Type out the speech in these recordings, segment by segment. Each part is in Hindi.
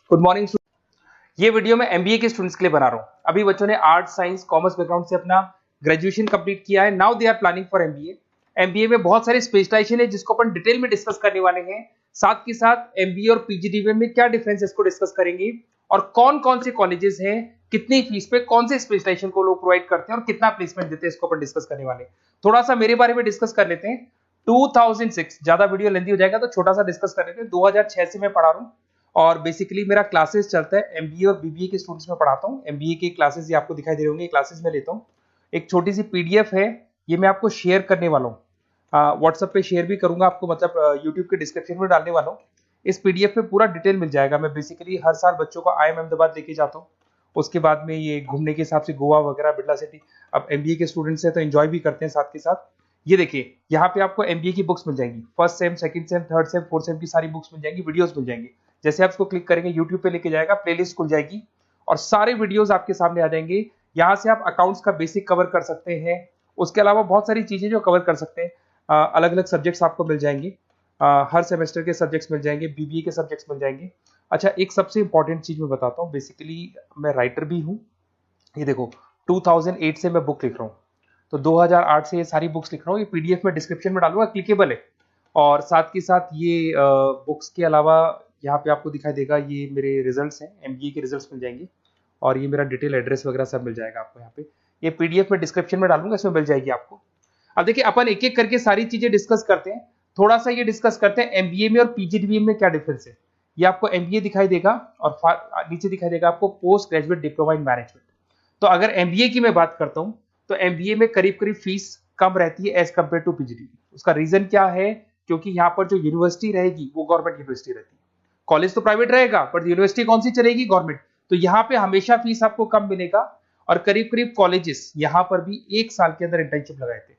Good morning. ये वीडियो मैं एमबीए के स्टूडेंट्स के लिए बना रहा हूँ। अभी बच्चों ने आर्ट साइंस कॉमर्स बैकग्राउंड से अपना ग्रेजुएशन कंप्लीट किया है। Now they are planning for MBA. MBA में बहुत सारे स्पेशलाइजेशन है जिसको अपन डिटेल में डिस्कस करने वाले हैं। साथ के साथ एमबीए और पीजीडीबीएम में क्या डिफरेंस है इसको डिस्कस करेंगे, और कौन कौन से कॉलेजेस हैं, कितनी फीस पे कौन से स्पेशलाइजेशन को लोग प्रोवाइड करते हैं और कितना प्लेसमेंट देते हैं, इसको अपन डिस्कस करने वाले हैं। थोड़ा सा मेरे बारे में डिस्कस कर लेते हैं। 2006, ज्यादा वीडियो लेंथी हो जाएगा तो छोटा सा डिस्कस कर लेते हैं। 2006 से मैं पढ़ा रहा हूँ और बेसिकली मेरा क्लासेस चलता है एमबीए और बीबीए के स्टूडेंट्स में पढ़ाता हूँ। एमबीए के क्लासेस ये आपको दिखाई दे रहे होंगे, क्लासेस में लेता हूँ। एक छोटी सी पीडीएफ है, ये मैं आपको शेयर करने वाला हूँ, व्हाट्सएप पे शेयर भी करूंगा आपको, मतलब यूट्यूब के डिस्क्रिप्शन में डालने वाला हूँ। इस पीडीएफ पे पूरा डिटेल मिल जाएगा। मैं बेसिकली हर साल बच्चों को IIM अहमदाबाद लेके जाता हूँ। उसके बाद में ये घूमने के हिसाब से गोवा वगैरह, बिरला सिटी। अब एमबीए के स्टूडेंट्स हैं तो एंजॉय भी करते हैं साथ के साथ। ये देखिए, यहाँ पे आपको एमबीए की बुक्स मिल जाएंगी, first sem, second same, third same, fourth same की सारी बुक्स मिल जाएंगी, वीडियोस मिल जाएंगी। जैसे आप इसको क्लिक करेंगे यूट्यूब पे लेके जाएगा, प्लेलिस्ट खुल जाएगी और सारे वीडियोस आपके सामने आ जाएंगे। यहाँ से आप अकाउंट्स का बेसिक कवर कर सकते हैं। उसके अलावा बहुत सारी चीजें जो कवर कर सकते हैं। अलग अलग सब्जेक्ट्स आपको मिल जाएंगे, हर सेमेस्टर के सब्जेक्ट्स मिल जाएंगे, बीबीए के सब्जेक्ट्स मिल जाएंगे। अच्छा, एक सबसे इंपॉर्टेंट चीज मैं बताता हूँ, बेसिकली मैं राइटर भी हूँ। ये देखो, 2008 से मैं बुक लिख रहा हूँ, तो 2008 से ये सारी बुक्स लिख रहा हूँ। ये पीडीएफ में डिस्क्रिप्शन में डालूंगा, क्लिकेबल है। और साथ के साथ ये बुक्स के अलावा यहाँ पे आपको दिखाई देगा, ये मेरे रिजल्ट्स हैं, एमबीए के रिजल्ट्स मिल जाएंगे। और ये मेरा डिटेल एड्रेस वगैरह सब मिल जाएगा आपको यहाँ पे। ये पीडीएफ में डिस्क्रिप्शन में डालूंगा, इसमें मिल जाएगी आपको। अब देखिए, अपन एक एक करके सारी चीजें डिस्कस करते हैं। थोड़ा सा ये डिस्कस करते हैं एमबीए में और पीजीडीबीएम में क्या डिफरेंस है। ये आपको एमबीए दिखाई देगा और नीचे दिखाई देगा आपको post graduate diploma in management. तो अगर एमबीए की मैं बात करता हूं तो एमबीए में करीब करीब फीस कम रहती है एज कंपेयर टू पीजीडीबी। उसका रीजन क्या है? क्योंकि यहाँ पर जो यूनिवर्सिटी रहेगी वो गवर्नमेंट यूनिवर्सिटी रहती है। कॉलेज तो प्राइवेट रहेगा पर यूनिवर्सिटी कौन सी चलेगी? गवर्नमेंट। तो यहाँ पे हमेशा फीस आपको कम मिलेगा। और करीब करीब कॉलेजेस यहाँ पर भी 1 साल के अंदर इंटर्नशिप लगाए थे।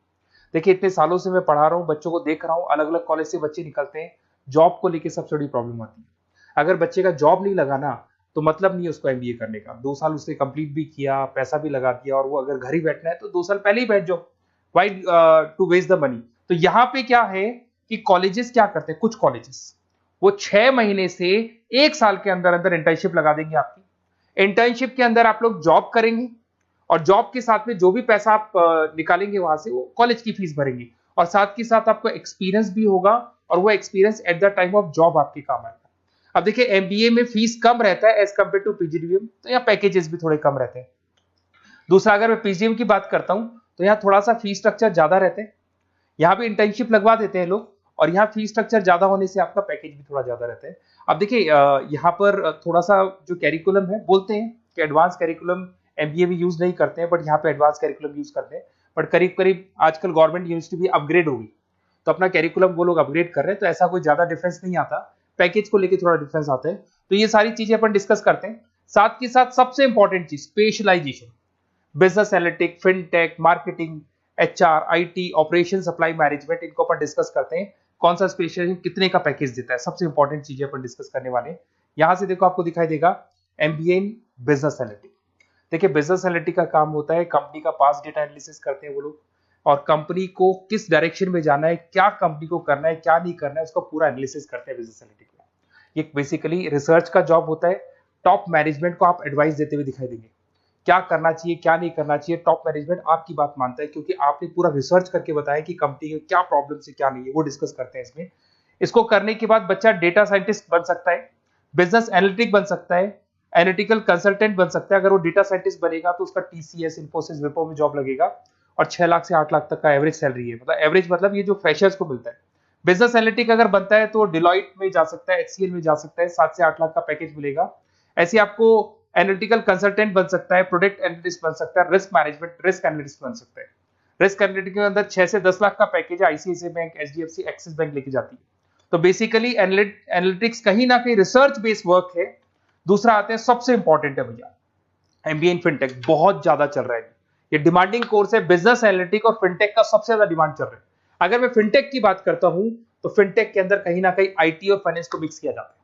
देखिए, इतने सालों से मैं पढ़ा रहा हूँ, बच्चों को देख रहा हूँ, अलग अलग कॉलेज से बच्चे निकलते हैं, जॉब को लेकर सबसे बड़ी प्रॉब्लम आती है। अगर बच्चे का जॉब नहीं लगाना तो मतलब नहीं है उसको एमबीए करने का। 2 साल उसने कंप्लीट भी किया, पैसा भी लगा दिया, और वो अगर घर ही बैठना है तो 2 साल पहले ही बैठ जाओ। Why to waste the money? तो यहाँ पे क्या है कि कॉलेजेस क्या करते हैं, कुछ कॉलेजेस वो 6 महीने से 1 साल के अंदर अंदर इंटर्नशिप लगा देंगे आपकी। इंटर्नशिप के अंदर आप लोग जॉब करेंगे और जॉब के साथ में जो भी पैसा आप निकालेंगे वहां से, वो कॉलेज की फीस भरेंगे। और साथ के साथ आपको एक्सपीरियंस भी होगा, और वो experience at the time of job आपके काम आएगा। अब देखिए, एमबीए में फीस कम रहता है एज कंपेयर टू पीजीडीबीएम, तो यहाँ पैकेजेस भी थोड़े कम रहते हैं। दूसरा, अगर मैं पीजीडीबीएम की बात करता हूं तो यहाँ थोड़ा सा फीस स्ट्रक्चर ज्यादा रहते हैं। यहाँ भी इंटर्नशिप लगवा देते हैं लोग, और यहाँ फीस स्ट्रक्चर ज्यादा होने से आपका पैकेज भी थोड़ा ज्यादा रहता है। अब देखिए, यहाँ पर थोड़ा सा जो कैरिकुलम है, बोलते हैं कि एडवांस कैरिकुलम एमबीए भी यूज नहीं करते हैं, बट यहाँ पे एडवांस कैरिकुलम यूज करते हैं। बट करीब करीब आजकल गवर्नमेंट यूनिवर्सिटी भी अपग्रेड होगी, तो अपना कैरिकुलम वो लोग अपग्रेड कर रहे हैं, तो ऐसा कोई ज्यादा डिफरेंस नहीं आता। पैकेज को लेके थोड़ा डिफरेंस आता है। तो ये सारी चीजें अपन डिस्कस करते हैं। साथ के साथ सबसे इंपॉर्टेंट चीज, specialization, business analytic, fintech, marketing, HR, IT, operation, supply management, इनको अपन डिस्कस करते हैं। कौन सा स्पेशलाइजेशन कितने का पैकेज देता है, सबसे इंपॉर्टेंट चीजें अपन डिस्कस करने वाले हैं। यहां से देखो, आपको दिखाई देगा एमबीए इन बिजनेस एनालिटिक। देखिए, बिजनेस एनालिटिक का काम होता है, कंपनी का पास डेटा एनालिसिस करते हैं वो लोग, और कंपनी को किस डायरेक्शन में जाना है, क्या कंपनी को करना है, क्या नहीं करना है, उसका पूरा एनालिसिस करते हैं बिजनेस एनालिटिक में। ये बेसिकली रिसर्च का जॉब होता है। टॉप मैनेजमेंट को आप एडवाइस देते हुए दिखाई देंगे, क्या करना चाहिए, क्या नहीं करना चाहिए। टॉप मैनेजमेंट आपकी बात मानता है, क्योंकि आपने पूरा रिसर्च करके बताया कि कंपनी में क्या प्रॉब्लम है, क्या नहीं है, वो डिस्कस करते हैं इसमें। इसको करने के बाद बच्चा डेटा साइंटिस्ट बन सकता है, बिजनेस एनालिटिक बन सकता है, एनालिटिकल कंसल्टेंट बन सकता है। अगर वो डेटा साइंटिस्ट बनेगा तो उसका टीसीएस, इन्फोसिस, विप्रो में जॉब लगेगा, और 6 लाख से 8 लाख तक का एवरेज सैलरी है। मतलब एवरेज मतलब ये जो फ्रेशर्स को मिलता है। बिजनेस एनालिटिक अगर बनता है तो डिलॉइट में जा सकता है, एचसीएल में जा सकता है, 7 से 8 लाख का पैकेज मिलेगा। ऐसे आपको एनालिटिकल कंसल्टेंट बन सकता है, प्रोडक्ट एनालिस्ट बन सकता है, रिस्क मैनेजमेंट, रिस्क एनालिस्ट बन सकता है। रिस्क एनालिटिक के अंदर 6 से 10 लाख का पैकेज है, ICICI bank, HDFC, axis bank लेके जाती है। तो बेसिकली एनालिटिक्स कहीं ना कहीं रिसर्च बेस्ड वर्क है। दूसरा आते हैं, सबसे इंपॉर्टेंट है भैया, एमबीए इन फिनटेक बहुत ज्यादा चल रहा है। ये डिमांडिंग कोर्स है। बिजनेस एनालिटिक और फिनटेक का सबसे ज्यादा डिमांड चल रहा है। अगर मैं फिनटेक की बात करता हूं तो फिनटेक के अंदर कहीं ना कहीं आईटी और फाइनेंस को मिक्स किया जाता है।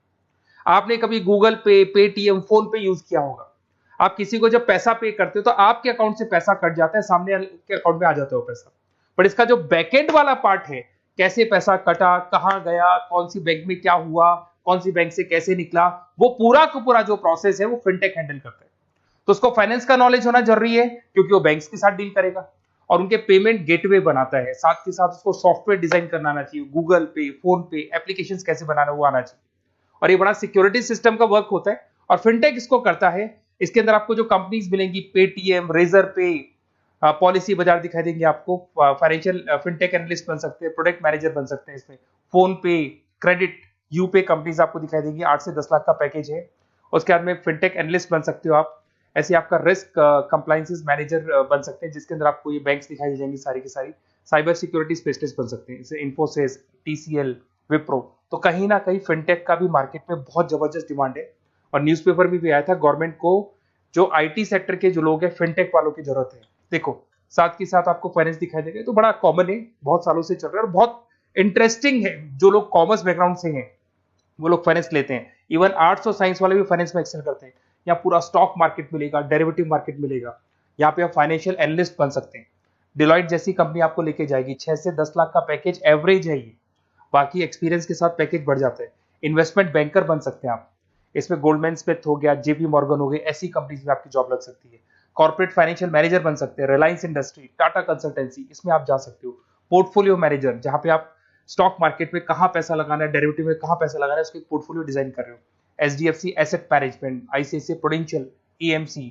आपने कभी गूगल पे, पेटीएम, फोन पे यूज किया होगा। आप किसी को जब पैसा पे करते हो तो आपके अकाउंट से पैसा कट जाता है, सामने के अकाउंट में आ जाता है वो पैसा। बट इसका जो बैकएंड वाला पार्ट है, कैसे पैसा कटा, कहां गया, कौन सी बैंक में क्या हुआ, कौन सी बैंक से कैसे निकला, वो पूरा का पूरा जो प्रोसेस है वो फिनटेक हैंडल करता है। तो उसको फाइनेंस का नॉलेज होना जरूरी है क्योंकि वो बैंक्स के साथ डील करेगा और उनके पेमेंट गेटवे बनाता है। साथ के साथ उसको सॉफ्टवेयर डिजाइन करना आना चाहिए, गूगल पे, फोन पे, एप्लीकेशंस कैसे बनाना वो आना चाहिए। और ये बड़ा सिक्योरिटी सिस्टम का वर्क होता है और फिनटेक इसको करता है। इसके अंदर आपको जो कंपनीज मिलेंगी, पेटीएम, रेजर पे, पॉलिसी बाजार दिखाई देंगे आपको, फाइनेंशियल फिनटेक एनालिस्ट बन सकते हैं, प्रोडक्ट मैनेजर बन सकते हैं इसमें, फोन पे, क्रेडिट, यूपे कंपनीज आपको दिखाई देंगी। 8 से 10 लाख का पैकेज है। उसके बाद में फिनटेक एनालिस्ट बन सकते हो आप। ऐसे आपका रिस्क कंप्लायंसेस मैनेजर बन सकते हैं जिसके अंदर आपको ये बैंक्स दिखाई दे जाएंगी सारी की सारी। साइबर सिक्योरिटी स्पेशलिस्ट बन सकते हैं, जैसे इन्फोसिस, टीसीएल, विप्रो। तो कहीं ना कहीं फिनटेक का भी मार्केट में बहुत जबरदस्त डिमांड है और न्यूज़पेपर में भी आया था, गवर्नमेंट को जो आईटी सेक्टर के जो लोग हैं फिनटेक वालों की जरूरत है। देखो साथ के साथ आपको फाइनेंस दिखाई देगा, तो बड़ा कॉमन है, बहुत सालों से चल रहा है और बहुत इंटरेस्टिंग है। जो लोग कॉमर्स बैकग्राउंड से हैं वो लोग फाइनेंस लेते हैं। इवन आर्ट्स और साइंस वाले भी फाइनेंस में एक्सेल करते हैं। यहाँ पूरा स्टॉक मार्केट मिलेगा, डेरिवेटिव मार्केट मिलेगा। यहाँ पे आप फाइनेंशियल एनालिस्ट बन सकते हैं। डिलॉयट जैसी कंपनी आपको लेके जाएगी। 6 से 10 लाख का पैकेज एवरेज है ये, बाकी एक्सपीरियंस के साथ पैकेज बढ़ जाता है। इन्वेस्टमेंट बैंकर बन सकते हैं आप, इसमें गोल्डमैन स्मिथ हो गया, जेपी मॉर्गन हो गए, ऐसी कंपनीज में आपकी जॉब लग सकती है। कॉर्पोरेट फाइनेंशियल मैनेजर बन सकते हैं, रिलायंस इंडस्ट्री, टाटा कंसल्टेंसी, इसमें आप जा सकते हो। पोर्टफोलियो मैनेजर, जहां पे आप स्टॉक मार्केट में कहां पैसा लगाना है, डेरिवेटिव में कहां पैसा लगाना है, उसके पोर्टफोलियो डिजाइन कर रहे हो। HDFC asset management, ICICI prudential, AMC,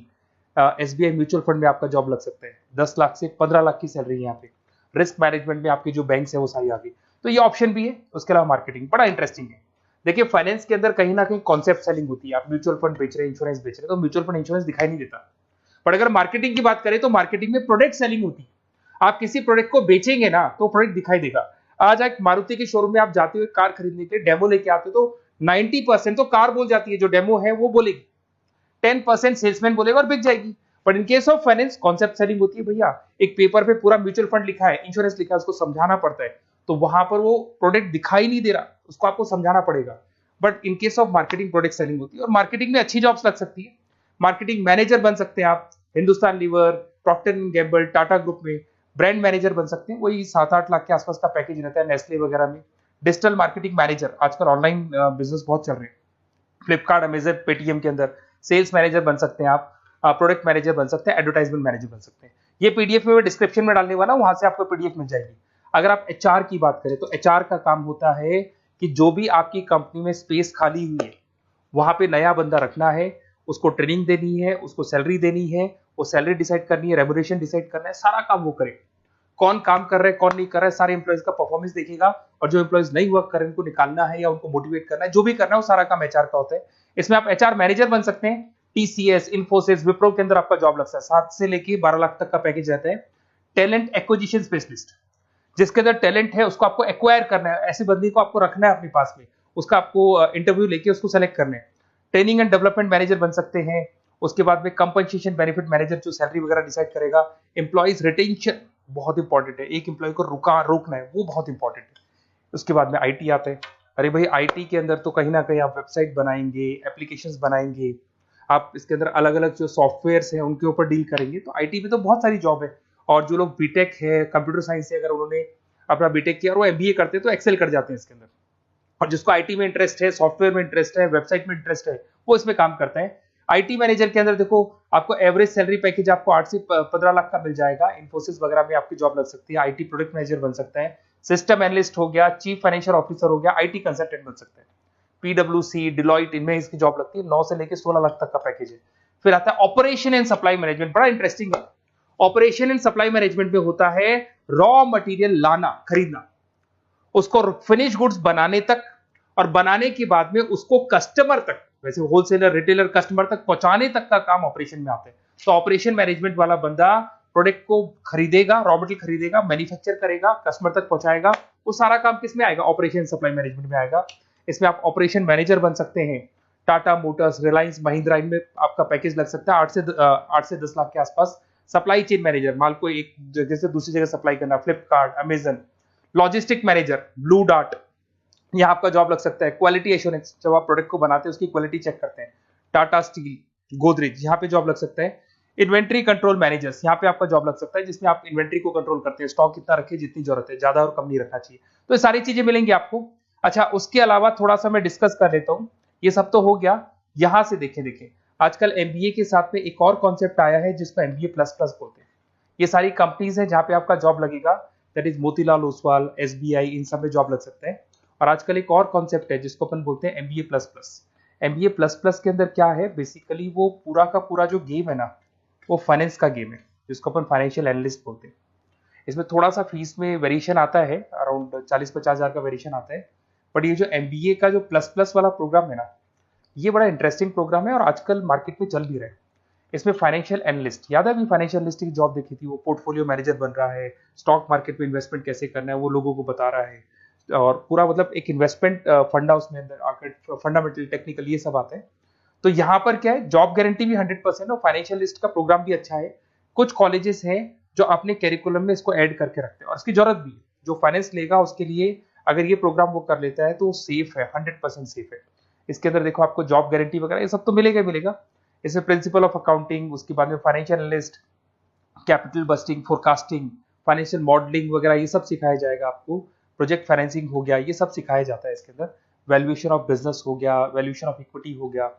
SBI mutual fund में आपका जॉब लग सकता है। 10 लाख से 15 लाख की सैलरी है यहाँ पे। रिस्क मैनेजमेंट में आपकी जो बैंक्स है वो सारी आ गई। तो ये ऑप्शन भी है। उसके अलावा मार्केटिंग बड़ा इंटरेस्टिंग है। देखिए फाइनेंस के अंदर कहीं ना कहीं कॉन्सेप्ट सेलिंग होती है। आप म्यूचुअल फंड बेच रहे हैं, इंश्योरेंस बेच रहे हैं, तो म्यूचुअल फंड इंश्योरेंस दिखाई नहीं देता। पर अगर मार्केटिंग की बात करें तो मार्केटिंग में प्रोडक्ट सेलिंग होती है। आप किसी प्रोडक्ट को बेचेंगे ना तो प्रोडक्ट दिखाई देगा। आज एक मारुति के शोरूम में आप जाते हुए कार खरीदने के लिए डेमो लेके आते हो तो 90% तो कार बोल जाती है, जो डेमो है वो बोलेगी, 10% सेल्समैन बोलेगा और बिक जाएगी। But in case of finance concept selling होती है। भैया एक पेपर पे पूरा म्यूचुअल फंड लिखा है, इंश्योरेंस लिखा है, उसको समझाना पड़ता है। तो वहां पर वो प्रोडक्ट दिखाई नहीं दे रहा, उसको आपको समझाना पड़ेगा। But in case of marketing product selling होती है और मार्केटिंग में अच्छी जॉब्स लग सकती है। मार्केटिंग मैनेजर बन सकते हैं आप, Hindustan Lever, Procter and Gamble, Tata group में ब्रांड मैनेजर बन सकते हैं। वही 7-8 लाख के आसपास का पैकेज रहता है, नेस्ले वगैरह में। डिजिटल मार्केटिंग मैनेजर, आजकल ऑनलाइन बिजनेस बहुत चल रहे हैं, फ्लिपकार्ट, अमेजन, पेटीएम के अंदर सेल्स मैनेजर बन सकते हैं आप, प्रोडक्ट मैनेजर बन सकते हैं, एडवर्टाइजमेंट मैनेजर बन सकते हैं। ये पीडीएफ में मैं डिस्क्रिप्शन में डालने वाला हूं, वहां से आपको पीडीएफ मिल जाएगी। अगर आप एचआर की बात करें तो एचआर का काम होता है कि जो भी आपकी कंपनी में स्पेस खाली हुई है वहां पे नया बंदा रखना है, उसको ट्रेनिंग देनी है, उसको सैलरी देनी है, वो सैलरी डिसाइड करनी है, रेम्यूनरेशन डिसाइड करना है, सारा काम वो करे। कौन काम कर रहा है, कौन नहीं कर रहा है, सारे एम्प्लॉइज का परफॉर्मेंस देखेगा और जो एम्प्लॉइज नहीं वर्क कर रहे हैं उनको निकालना है या उनको मोटिवेट करना है, जो भी करना है वो सारा काम एचआर का होता है। इसमें आप एचआर मैनेजर बन सकते हैं। टीसीएस, इन्फोसिस, विप्रो के अंदर आपका जॉब लगता है। 7 से लेके 12 लाख तक का पैकेज रहता है। टैलेंट एक्विजिशन स्पेशलिस्ट, जिसके अंदर टैलेंट है उसको आपको एक्वायर करना है, ऐसे बंदी को आपको रखना है अपने पास में, उसका आपको इंटरव्यू लेके उसको सेलेक्ट करना है। ट्रेनिंग एंड डेवलपमेंट मैनेजर बन सकते हैं। उसके बाद में कंपनसेशन बेनिफिट मैनेजर, जो सैलरी वगैरह डिसाइड करेगा। एम्प्लॉइज रिटेंशन बहुत इंपॉर्टेंट है, एक एम्प्लॉय को रोकना है, वो बहुत इंपॉर्टेंट है। उसके बाद में आईटी आता है। अरे भाई आईटी के अंदर तो कहीं ना कहीं आप वेबसाइट बनाएंगे, एप्लीकेशंस बनाएंगे, आप इसके अंदर अलग अलग जो सॉफ्टवेयर्स हैं उनके ऊपर डील करेंगे। तो आईटी में तो बहुत सारी जॉब है। और जो लोग बीटेक है, कंप्यूटर साइंस से अगर उन्होंने अपना बीटेक किया और वो एमबीए करते हैं तो एक्सेल कर जाते हैं इसके अंदर। और जिसको आईटी में इंटरेस्ट है, सॉफ्टवेयर में इंटरेस्ट है, वेबसाइट में इंटरेस्ट है, वो इसमें काम करता है। आईटी मैनेजर के अंदर देखो आपको एवरेज सैलरी पैकेज आपको 8 से 15 लाख का मिल जाएगा। इन्फोसिस वगैरह में आपकी जॉब लग सकती है। आईटी प्रोडक्ट मैनेजर बन सकता है, सिस्टम एनालिस्ट हो गया, चीफ फाइनेंशियल ऑफिसर हो गया, आईटी कंसल्टेंट बन सकते हैं। पीडब्ल्यूसी, डिलॉयट, इनमें इसकी जॉब लगती है। 9 से लेकर 16 लाख तक का पैकेज है। फिर आता है ऑपरेशन एंड सप्लाई मैनेजमेंट, बड़ा इंटरेस्टिंग है। ऑपरेशन एंड सप्लाई मैनेजमेंट में होता है रॉ मटेरियल लाना, खरीदना, उसको फिनिश गुड्स बनाने तक और बनाने के बाद में उसको कस्टमर तक, वैसे होलसेलर, रिटेलर, कस्टमर तक पहुंचाने तक का काम ऑपरेशन में आता है। तो ऑपरेशन मैनेजमेंट वाला बंदा प्रोडक्ट को खरीदेगा, रॉ मटेरियल खरीदेगा, मैन्युफैक्चर करेगा, कस्टमर तक पहुंचाएगा, वो सारा काम किस में आएगा, ऑपरेशन सप्लाई मैनेजमेंट में आएगा। इसमें आप ऑपरेशन मैनेजर बन सकते हैं। टाटा मोटर्स, रिलायंस, महिंद्रा, इनमें आपका पैकेज लग सकता है 8 से 10 लाख के आसपास। सप्लाई चेन मैनेजर, माल को एक जगह से दूसरी जगह सप्लाई करना, Flipkart, Amazon. Logistic manager, blue dart, यहाँ आपका जॉब लग सकता है। क्वालिटी एश्योरेंस, जब आप प्रोडक्ट को बनाते हैं उसकी क्वालिटी चेक करते हैं। टाटा स्टील, गोदरेज, यहाँ पे जॉब लग सकता है। इन्वेंट्री कंट्रोल मैनेजर्स, यहाँ पे आपका जॉब लग सकता है, जिसमें आप इन्वेंट्री को कंट्रोल करते हैं, स्टॉक कितना रखे, जितनी जरूरत है, ज्यादा और कम नहीं रखना चाहिए। तो ये सारी चीजें मिलेंगी आपको। अच्छा, उसके अलावा थोड़ा सा मैं डिस्कस कर लेता हूँ। ये सब तो हो गया। यहाँ से देखें आजकल एमबीए के साथ में एक और कॉन्सेप्ट आया है जिसको एमबीए प्लस प्लस बोलते हैं। ये सारी कंपनीज हैं जहाँ पे आपका जॉब लगेगा, that is Motilal Oswal, SBI, इन सब में जॉब लग सकता है। और आजकल एक और कॉन्सेप्ट है जिसको अपन बोलते हैं MBA plus plus. MBA plus plus के अंदर क्या है, बेसिकली वो पूरा का पूरा जो गेम है ना, वो फाइनेंस का गेम है, जिसको अपन फाइनेंशियल एनालिस्ट बोलते हैं। इसमें थोड़ा सा फीस में वेरिएशन आता है, अराउंड 40-50 हज़ार का वेरिएशन आता है। बट ये जो एमबीए का जो प्लस प्लस वाला प्रोग्राम है ना, ये बड़ा इंटरेस्टिंग प्रोग्राम है और आजकल मार्केट में चल भी रहा है। इसमें फाइनेंशियल एनालिस्ट, याद है अभी फाइनेंशियल एनालिस्ट की जॉब देखी थी, वो पोर्टफोलियो मैनेजर बन रहा है, स्टॉक मार्केट में इन्वेस्टमेंट कैसे करना है वो लोगों को बता रहा है, और पूरा मतलब एक इन्वेस्टमेंट फंडा उसमें अंदर आकर फंडामेंटल टेक्निकल ये सब आता है। तो यहाँ पर क्या है, जॉब गारंटी भी 100% और फाइनेंशियल लिस्ट का प्रोग्राम भी अच्छा है। कुछ कॉलेजेस हैं जो अपने कैरिकुलम में इसको ऐड करके रखते हैं और इसकी जरूरत भी है। जो फाइनेंस लेगा उसके लिए अगर ये प्रोग्राम वो कर लेता है तो सेफ है, 100% सेफ है। इसके अंदर देखो आपको जॉब गारंटी वगैरह ये सब तो मिलेगा ही मिलेगा। इसमें प्रिंसिपल ऑफ अकाउंटिंग, उसके बाद में financial analyst, capital budgeting, forecasting, financial modelling वगैरह ये सब सिखाया जाएगा आपको। प्रोजेक्ट फाइनेंसिंग हो गया, ये सब सिखाया जाता है इसके अंदर। वैल्यूएशन ऑफ बिजनेस हो गया, वैल्यूएशन ऑफ इक्विटी हो गया।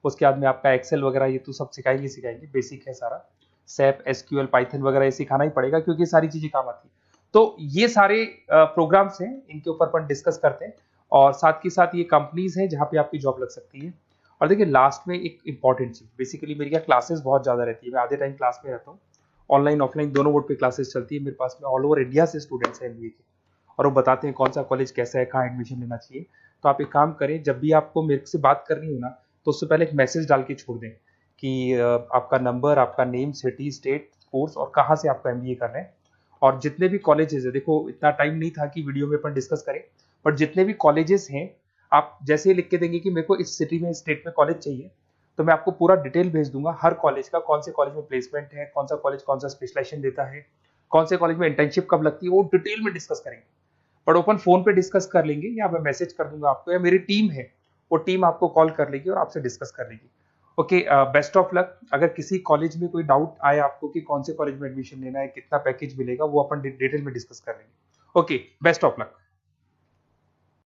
उसके बाद में आपका एक्सेल वगैरह ये तो सब सिखाएंगे, बेसिक है सारा। सैप, एसक्यूएल, पाइथन वगैरह ये सिखाना ही पड़ेगा क्योंकि ये सारी चीजें काम आती है। तो ये सारे प्रोग्राम्स हैं, इनके ऊपर अपन डिस्कस करते हैं। और साथ के साथ ये कंपनीज हैं जहाँ पे आपकी जॉब लग सकती है। और देखिए लास्ट में एक इंपॉर्टेंट चीज, बेसिकली मेरी क्या क्लासेस बहुत ज्यादा रहती है, मैं आधे टाइम क्लास में रहता हूँ। ऑनलाइन ऑफलाइन दोनों मोड पे क्लासेस चलती है मेरे पास में। ऑल ओवर इंडिया से स्टूडेंट्स हैं एमबीए के, और वो बताते हैं कौन सा कॉलेज कैसा है, कहाँ एडमिशन लेना चाहिए। तो आप एक काम करें, जब भी आपको मेरे से बात करनी हो ना, तो उससे पहले एक मैसेज डाल के छोड़ दें कि आपका नंबर, आपका नेम, सिटी, स्टेट, कोर्स और कहाँ से आपका एमबीए कर रहे हैं। और जितने भी कॉलेजेस है, देखो इतना टाइम नहीं था कि वीडियो में अपन डिस्कस करें, बट जितने भी कॉलेजेस हैं आप जैसे ही लिख के देंगे कि मेरे को इस सिटी में, स्टेट में कॉलेज चाहिए, तो मैं आपको पूरा डिटेल भेज दूंगा हर कॉलेज का, कौन से कॉलेज में प्लेसमेंट है, कौन सा कॉलेज कौन सा स्पेशलाइजेशन देता है, कौन से कॉलेज में इंटर्नशिप कब लगती है, वो डिटेल में डिस्कस करेंगे। बट ओपन फोन पे डिस्कस कर लेंगे, या मैं मैसेज कर दूंगा आपको, या मेरी टीम है वो टीम आपको कॉल कर लेगी और आपसे डिस्कस कर लेगी। Okay, best of luck. अगर किसी कॉलेज में कोई डाउट आए आपको कि कौन से कॉलेज में एडमिशन लेना है, कितना पैकेज मिलेगा, वो अपन डिटेल में डिस्कस कर लेंगे। Okay, best of luck.